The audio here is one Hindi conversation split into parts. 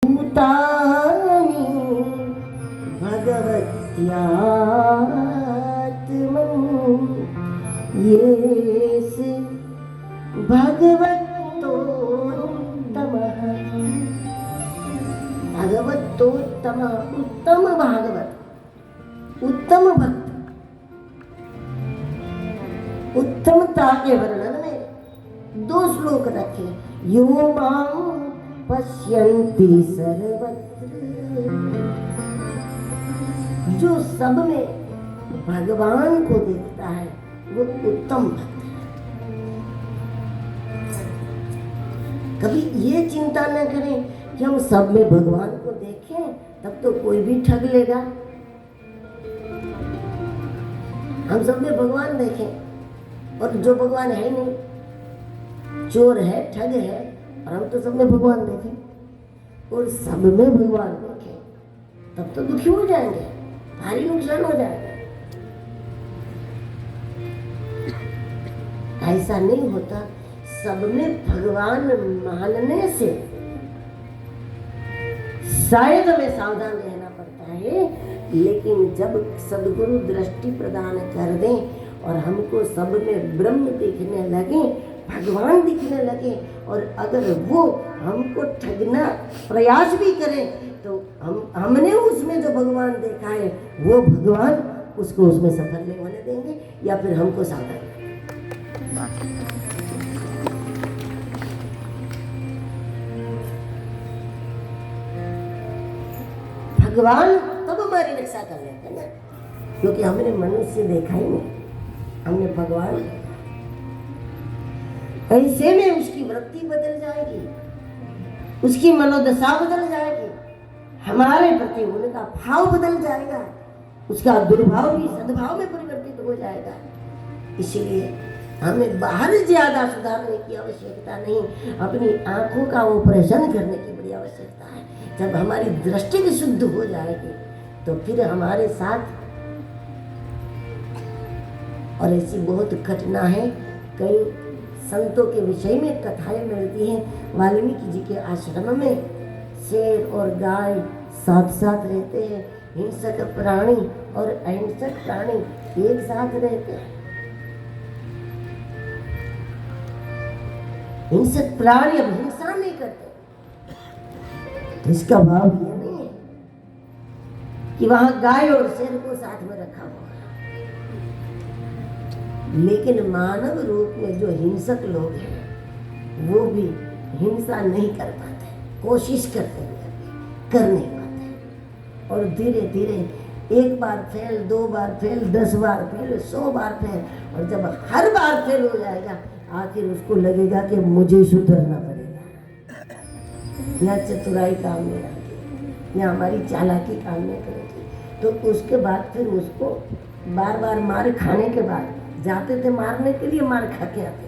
भूतानि भगवत्यात्मन् येस भगवतोत्तमः। भगवतोत्तम, उत्तम भागवत, उत्तम भक्त, उत्तमता के वर्णन में दो श्लोक रखे। यो मां पश्यन्ति सर्वत्र, जो सब में भगवान को देखता है वो उत्तम भक्त है। कभी ये चिंता न करें कि हम सब में भगवान को देखें, तब तो कोई भी ठग लेगा। हम सब में भगवान देखें और जो भगवान है ही नहीं, चोर है, ठग है, और हम तो सब में भगवान देखें और सब में भगवान देखें, तब तो दुखी हो जाएंगे, भारी नुकसान हो जाएगा। ऐसा नहीं होता। सब में भगवान मानने से शायद हमें सावधान रहना पड़ता है, लेकिन जब सद्गुरु दृष्टि प्रदान कर दें और हमको सब में ब्रह्म दिखने लगे, भगवान दिखने लगे, और अगर वो हमको ठगना प्रयास भी करें तो हमने उसमें जो भगवान देखा है वो भगवान उसको उसमें सफल नहीं होने देंगे, या फिर हमको सावधान करेंगे। भगवान तब हमारी रक्षा कर लेते हैं ना, क्योंकि हमने मनुष्य देखा ही नहीं, हमने भगवान देखा। ऐसे में उसकी वृत्ति बदल जाएगी, उसकी मनोदशा बदल जाएगी, हमारे प्रति उनका भाव बदल जाएगा, उसका दुर्भाव भी सद्भाव में परिवर्तित हो जाएगा। इसलिए हमें बाहर ज्यादा सुधारने की आवश्यकता नहीं, अपनी आंखों का ऑपरेशन करने की बड़ी आवश्यकता है। जब हमारी दृष्टि भी शुद्ध हो जाएगी तो फिर हमारे साथ, और ऐसी बहुत घटना है, कई संतों के विषय में कथाएं मिलती हैं। वाल्मीकि जी के आश्रम में शेर और गाय साथ साथ रहते हैं, हिंसक प्राणी और अहिंसक प्राणी एक साथ रहते हैं। हिंसक प्राणी अब हिंसा नहीं करते, तो इसका भाव ये नहीं है कि वहां गाय और शेर को साथ में रखा हुआ है, लेकिन मानव रूप में जो हिंसक लोग हैं वो भी हिंसा नहीं कर पाते, कोशिश करते हैं, कर नहीं पाते, और धीरे धीरे एक बार फेल, 2 बार फेल, 10 बार फेल, 100 बार फेल, और जब हर बार फेल हो जाएगा आखिर उसको लगेगा कि मुझे सुधरना पड़ेगा, या चतुराई काम नहीं आएगी, या हमारी चालाकी काम नहीं करेगी। तो उसके बाद फिर उसको बार बार मार खाने के बाद, जाते थे मारने के लिए मार खा के आते,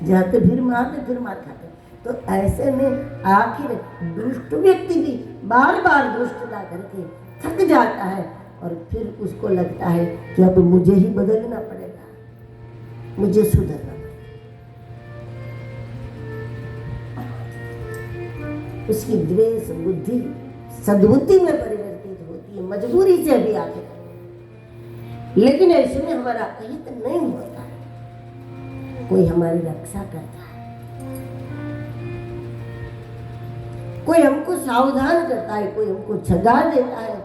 जाते फिर मारते फिर मार खाते, तो ऐसे में आखिर दुष्ट व्यक्ति भी बार बार दुष्टता करके थक जाता है, और फिर उसको लगता है कि अब मुझे ही बदलना पड़ेगा, मुझे सुधरना पड़ेगा। उसकी द्वेष बुद्धि सद्बुद्धि में परिवर्तित होती है, मजबूरी से भी आखिर। लेकिन ऐसे में हमारा अहित नहीं होता है, कोई हमारी रक्षा करता है, कोई हमको सावधान करता है, कोई हमको जगा देता है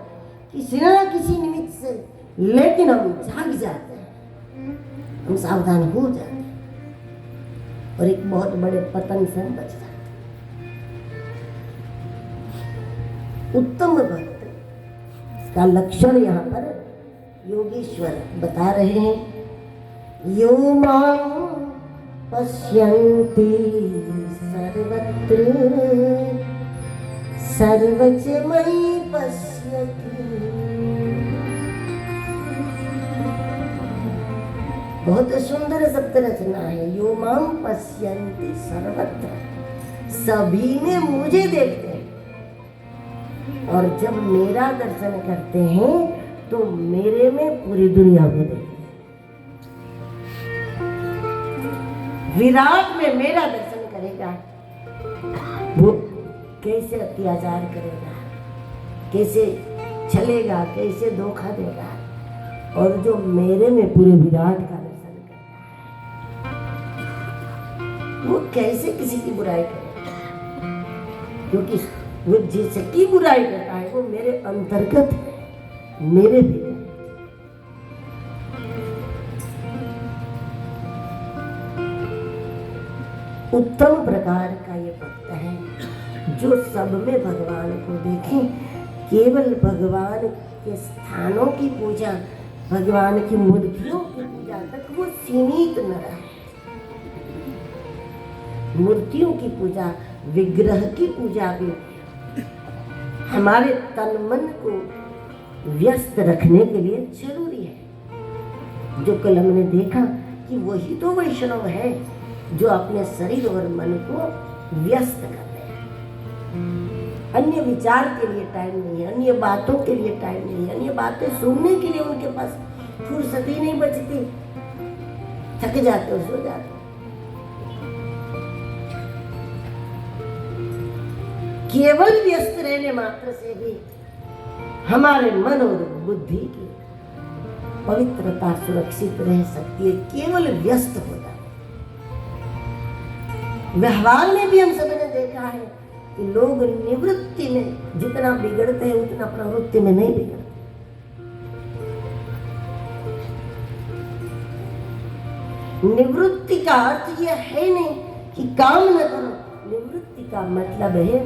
किसी न किसी निमित्त से, लेकिन हम जाग जाते हैं, हम सावधान हो जाते हैं और एक बहुत बड़े पतन से हम बच जाते हैं। उत्तम भक्त का लक्षण यहाँ पर योगेश्वर बता रहे हैं। यो मां पश्यन्ति सर्वत्र सर्वच मयि पश्यति। बहुत सुंदर शब्द रचना है। यो मां पश्यन्ति सर्वत्र, सभी में मुझे देखते हैं, और जब मेरा दर्शन करते हैं तो मेरे में पूरी दुनिया को देखते हैं। विराट में मेरा दर्शन करेगा वो कैसे अत्याचार करेगा, कैसे चलेगा, कैसे धोखा देगा। और जो मेरे में पूरे विराट का दर्शन करता है वो कैसे किसी की बुराई करेगा, क्योंकि वो जिसकी बुराई करता है वो मेरे अंतर्गत है, मेरे भीतर। उत्तम प्रकार का ये भक्त है जो सब में भगवान को देखे, केवल भगवान के स्थानों की पूजा, भगवान की मूर्तियों की पूजा तक वो सीमित न रहे। मूर्तियों की पूजा, विग्रह की पूजा भी हमारे तन मन को व्यस्त रखने के लिए जरूरी है। जो कल हमने देखा कि वही तो वैष्णव है जो अपने शरीर और मन को व्यस्त करते हैं। अन्य विचार के लिए टाइम नहीं है, अन्य बातों के लिए टाइम नहीं है, अन्य बातें सुनने के लिए उनके पास फुर्सत ही नहीं बचती, थक जाते और सो जाते। केवल व्यस्त रहने मात्र से भी हमारे मन और बुद्धि की पवित्रता सुरक्षित रह सकती है, केवल व्यस्त होता है। व्यवहार में भी हम सबने देखा है कि लोग निवृत्ति में जितना बिगड़ते हैं उतना प्रवृत्ति में नहीं बिगड़ते। निवृत्ति का अर्थ यह है नहीं कि काम न करो, निवृत्ति का मतलब है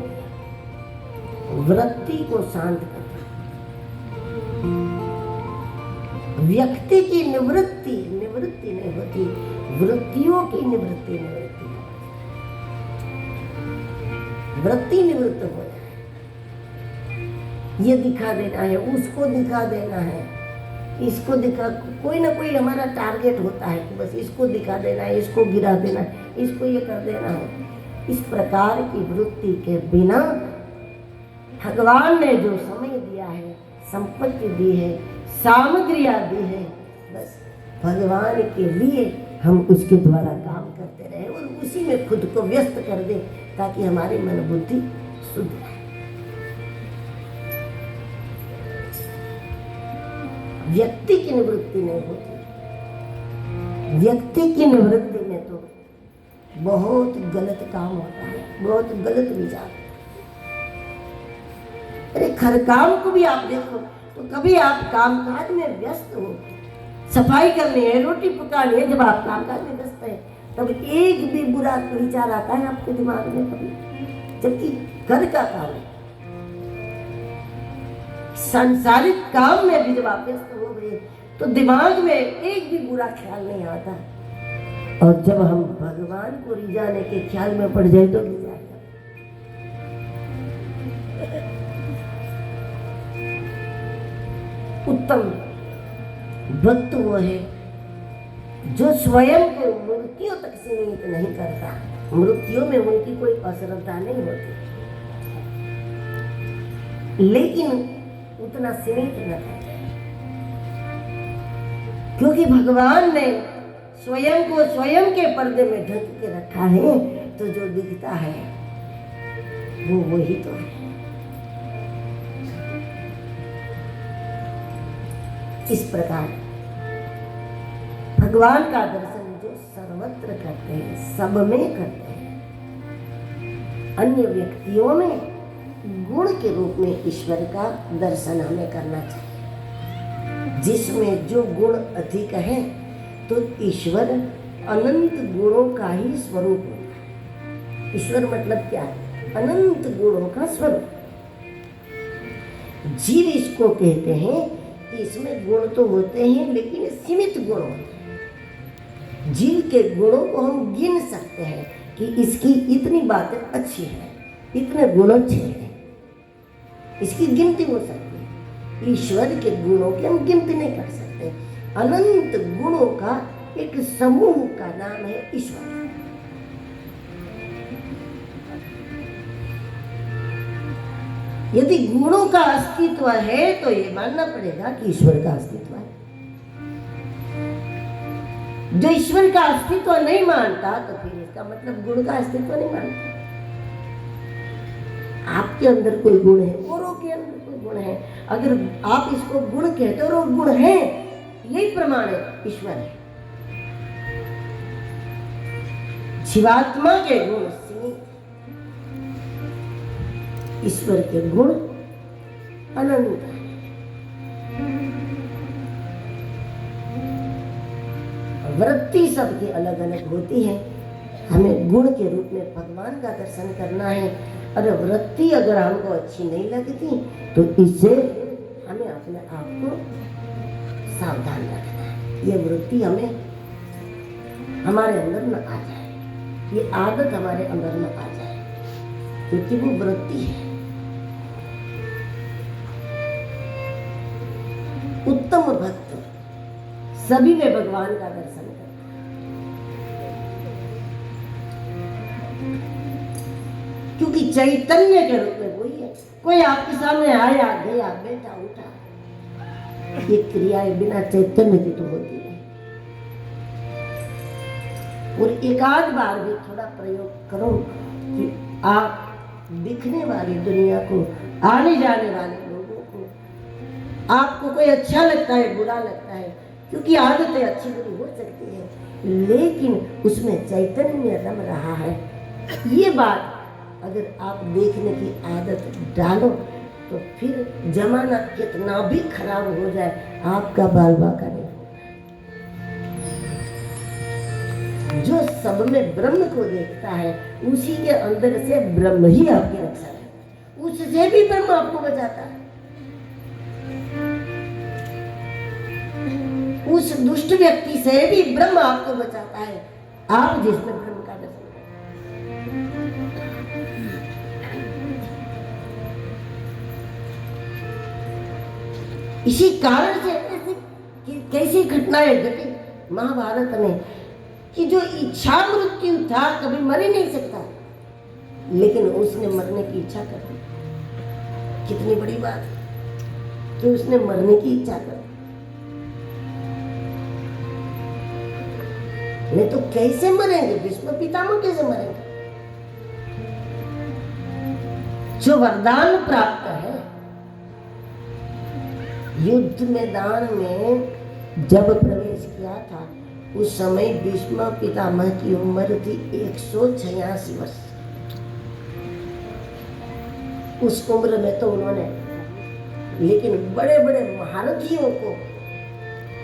वृत्ति को शांत करना। व्यक्ति की निवृत्ति नहीं होती, वृत्तियों की निवृत्ति है। वृत्ति निवृत्त हो जाए, ये दिखा देना है, उसको दिखा देना है, इसको दिखा, कोई ना कोई हमारा टारगेट होता है कि बस इसको दिखा देना है, इसको गिरा देना है, इसको ये कर देना है। इस प्रकार की वृत्ति के बिना भगवान ने जो समय दिया है, संपत्ति दी है, सामग्रियां दी है, बस भगवान के लिए हम उसके द्वारा काम करते रहे और उसी में खुद को व्यस्त कर दे ताकि हमारी मन बुद्धि शुद्ध रहे। व्यक्ति की निवृत्ति नहीं होती, व्यक्ति की निवृत्ति में तो बहुत गलत काम होता है, बहुत गलत विचार। अरे हर काम को भी आप देखो तो कभी आप कामकाज में व्यस्त हो, सफाई करनी है, रोटी पकानी है, जब आप कामकाज में व्यस्त है तब एक भी बुरा विचार आता है आपके दिमाग में कभी, जबकि घर का काम है। सांसारिक काम में भी जब आप व्यस्त हो गए तो दिमाग में एक भी बुरा ख्याल नहीं आता, और जब हम भगवान को रिझाने के ख्याल में पड़ जाए तो रिझा जाए। उत्तम भक्त वो है जो स्वयं को मूर्तियों तक सीमित नहीं करता, मूर्तियों में उनकी कोई अश्रद्धा नहीं होती, लेकिन उतना सीमित न करते, क्योंकि भगवान ने स्वयं को स्वयं के पर्दे में ढक के रखा है, तो जो दिखता है वो वही तो है। इस प्रकार भगवान का दर्शन जो सर्वत्र करते हैं, सब में करते हैं, अन्य व्यक्तियों में गुण के रूप में ईश्वर का दर्शन हमें करना चाहिए। जिसमें जो गुण अधिक है तो ईश्वर अनंत गुणों का ही स्वरूप होता है। ईश्वर मतलब क्या है? अनंत गुणों का स्वरूप। जीव इसको कहते हैं कि इसमें गुण तो होते हैं लेकिन सीमित गुण होते हैं। जीव के गुणों को हम गिन सकते हैं कि इसकी इतनी बातें अच्छी हैं, इतने गुण अच्छे हैं, इसकी गिनती हो सकती है। ईश्वर के गुणों की हम गिनती नहीं कर सकते। अनंत गुणों का एक समूह का नाम है ईश्वर। यदि गुणों का अस्तित्व है तो ये मानना पड़ेगा कि ईश्वर का अस्तित्व है। जो ईश्वर का अस्तित्व नहीं मानता तो फिर इसका मतलब गुण का अस्तित्व नहीं मानता। आपके अंदर कोई गुण है, औरों के अंदर कोई गुण है, अगर आप इसको गुण कहते हो और वो गुण है, यही प्रमाण है ईश्वर है। जीवात्मा के गुण सीमित, ईश्वर के गुण अनंत है। वृत्ति सबकी अलग अलग होती है। हमें गुण के रूप में भगवान का दर्शन करना है। अरे वृत्ति अगर हमको अच्छी नहीं लगती तो इससे हमें अपने आप को सावधान रखना है। ये वृत्ति हमें हमारे अंदर न आ जाए, ये आदत हमारे अंदर न आ जाए, क्योंकि वो वृत्ति है। उत्तम भक्त सभी में भगवान का दर्शन करता है, क्योंकि चैतन्य के रूप में वही है। कोई आपके सामने आया, गया, बैठा, उठा, ये क्रियाएं बिना चैतन्य की तो होती नहीं। और एक आध बार भी थोड़ा प्रयोग करो कि आप दिखने वाली दुनिया को, आने जाने वाले लोगों को, आपको कोई अच्छा लगता है, बुरा लगता है, क्योंकि आदतें अच्छी बुरी हो सकती है, लेकिन उसमें चैतन्य रम रहा है। ये बात अगर आप देखने की आदत डालो तो फिर जमाना कितना भी खराब हो जाए, आपका बाल बाका नहीं होगा। जो सब में ब्रह्म को देखता है, उसी के अंदर से ब्रह्म ही आपकी रक्षा है, उससे भी ब्रह्म आपको बचाता है। उस दुष्ट व्यक्ति से भी ब्रह्म आपको बचाता है, आप जिसमें ब्रह्म का दर्शन करें। इसी कारण से कैसी घटनाएं घटी महाभारत में कि जो इच्छा मृत्यु था कभी मर ही नहीं सकता, लेकिन उसने मरने की इच्छा कर दी। कितनी बड़ी बात है कि उसने मरने की इच्छा कर दी। नहीं तो कैसे मरेंगे, भीष्म पितामह कैसे मरेंगे? जो वरदान प्राप्त है, युद्ध मैदान में जब प्रवेश किया था, उस समय भीष्म पितामह की उम्र थी 186 वर्ष। उस उम्र में तो उन्होंने लेकिन बड़े बड़े महारथियों को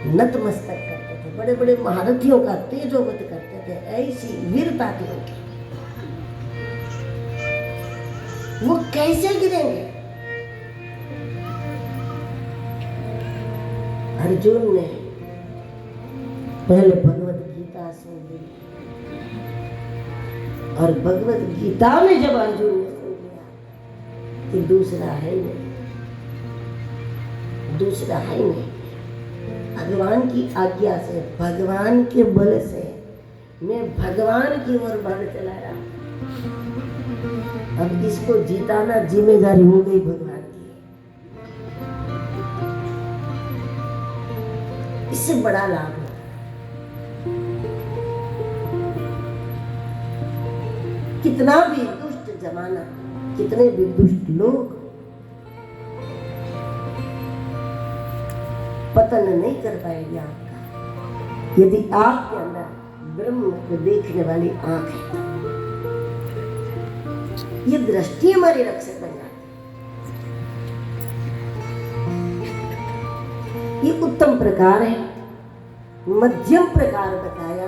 नतमस्तक करते थे, बड़े बड़े महारथियों का तेजोवध करते थे, ऐसी वीरता थी उनकी। वो कैसे गिरेंगे? अर्जुन ने पहले भगवत गीता सुन ली, और भगवत गीता में जब अर्जुन ने सुन लिया कि दूसरा है नहीं, दूसरा है नहीं, भगवान की आज्ञा से, भगवान के बल से मैं भगवान की ओर बढ़ चला रहा। अब इसको जिताना जिम्मेदारी हो गई भगवान की। इससे बड़ा लाभ है। कितना भी दुष्ट जमाना, कितने भी दुष्ट लोग पतन नहीं कर पाएगी आपका, यदि आपके अंदर ब्रह्म को देखने वाली आंख है। ये दृष्टि हमारी रक्षक बन जाती है। ये उत्तम प्रकार है, मध्यम प्रकार बताया।